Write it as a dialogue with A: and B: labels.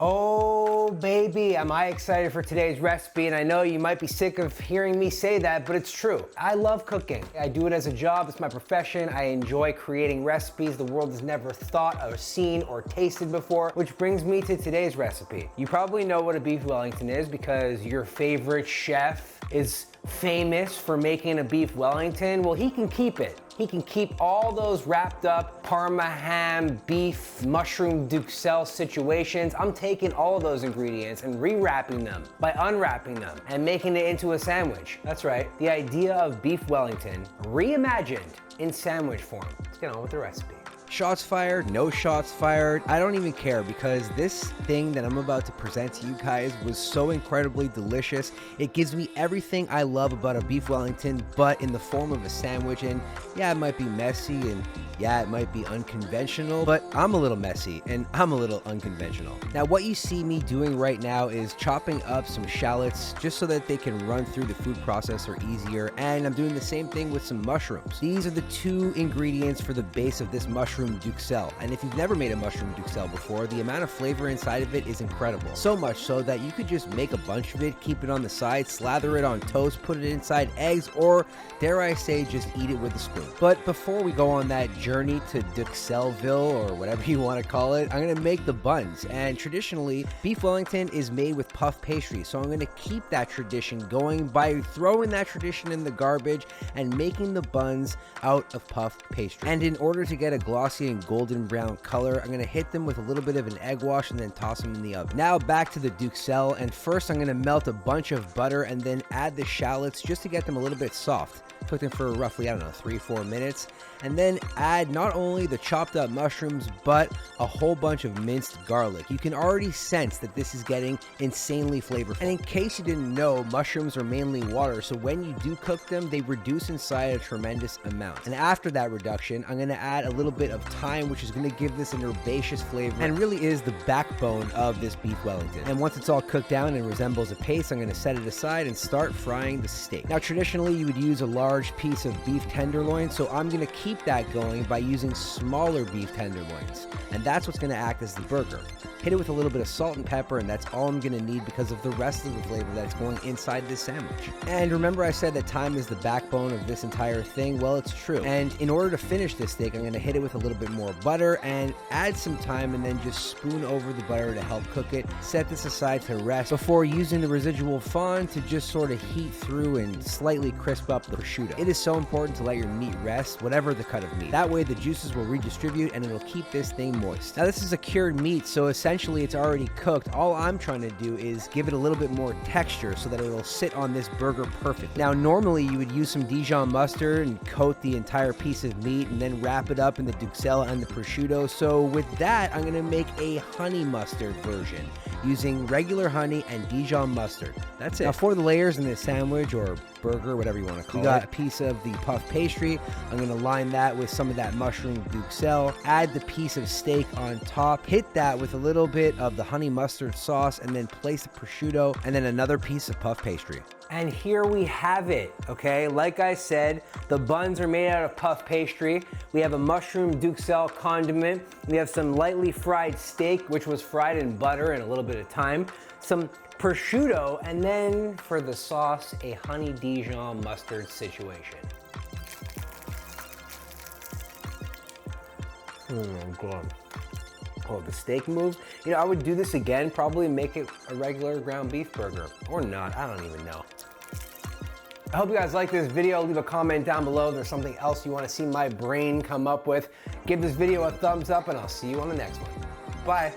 A: Oh baby, am I excited for today's recipe, and I know you might be sick of hearing me say that, but it's true. I love cooking. I do it as a job, it's my profession. I enjoy creating recipes the world has never thought or seen or tasted before, which brings me to today's recipe. You probably know what a Beef Wellington is because your favorite chef is famous for making a Beef Wellington. Well, he can keep it. He can keep all those wrapped up Parma ham, beef, mushroom duxelle situations. I'm taking all of those ingredients and rewrapping them by unwrapping them and making it into a sandwich. That's right, the idea of Beef Wellington reimagined in sandwich form. Let's get on with the recipe. Shots fired, no shots fired, I don't even care because this thing that I'm about to present to you guys was so incredibly delicious. It gives me everything I love about a Beef Wellington, but in the form of a sandwich. And yeah, it might be messy and yeah, it might be unconventional, but I'm a little messy and I'm a little unconventional. Now, what you see me doing right now is chopping up some shallots just so that they can run through the food processor easier. And I'm doing the same thing with some mushrooms. These are the two ingredients for the base of this mushroom duxelle. And if you've never made a mushroom duxelle before, the amount of flavor inside of it is incredible. So much so that you could just make a bunch of it, keep it on the side, slather it on toast, put it inside eggs, or dare I say, just eat it with a spoon. But before we go on that journey to Duxelleville, or whatever you want to call it, I'm gonna make the buns. And traditionally, Beef Wellington is made with puff pastry, so I'm gonna keep that tradition going by throwing that tradition in the garbage and making the buns out of puff pastry. And in order to get a glossy and golden brown color, I'm gonna hit them with a little bit of an egg wash and then toss them in the oven. Now back to the duxelle, and first I'm gonna melt a bunch of butter and then add the shallots just to get them a little bit soft. Cook them for roughly, I don't know, 3-4 minutes, and then add not only the chopped up mushrooms, but a whole bunch of minced garlic. You can already sense that this is getting insanely flavorful. And in case you didn't know, mushrooms are mainly water, so when you do cook them, they reduce inside a tremendous amount. And after that reduction, I'm gonna add a little bit of thyme, which is gonna give this an herbaceous flavor and really is the backbone of this Beef Wellington. And once it's all cooked down and resembles a paste, I'm gonna set it aside and start frying the steak. Now, traditionally, you would use a large piece of beef tenderloin, so I'm gonna keep that going by using smaller beef tenderloins, and that's what's gonna act as the burger. Hit it with a little bit of salt and pepper, and that's all I'm gonna need because of the rest of the flavor that's going inside this sandwich. And remember I said that thyme is the backbone of this entire thing? Well, it's true. And in order to finish this steak, I'm gonna hit it with a little bit more butter and add some thyme, and then just spoon over the butter to help cook it. Set this aside to rest before using the residual fond to just sort of heat through and slightly crisp up the prosciutto. It is so important to let your meat rest, whatever the cut of meat. That way the juices will redistribute and it'll keep this thing moist. Now, this is a cured meat, so essentially it's already cooked. All I'm trying to do is give it a little bit more texture so that it'll sit on this burger perfectly. Now, normally you would use some Dijon mustard and coat the entire piece of meat and then wrap it up in the duxelle and the prosciutto. So with that, I'm gonna make a honey mustard version using regular honey and Dijon mustard. That's it. Now, for the layers in this sandwich or burger, whatever you want to call it, we got a piece of the puff pastry. I'm going to line that with some of that mushroom duxelle, add the piece of steak on top, hit that with a little bit of the honey mustard sauce, and then place the prosciutto and then another piece of puff pastry. And here we have it, okay? Like I said, the buns are made out of puff pastry. We have a mushroom duxelle condiment. We have some lightly fried steak, which was fried in butter and a little bit of thyme, some prosciutto, and then for the sauce, a honey Dijon mustard situation. Oh God. Oh, the steak moves. You know, I would do this again, probably make it a regular ground beef burger. Or not, I don't even know. I hope you guys like this video. Leave a comment down below if there's something else you want to see my brain come up with. Give this video a thumbs up, and I'll see you on the next one. Bye.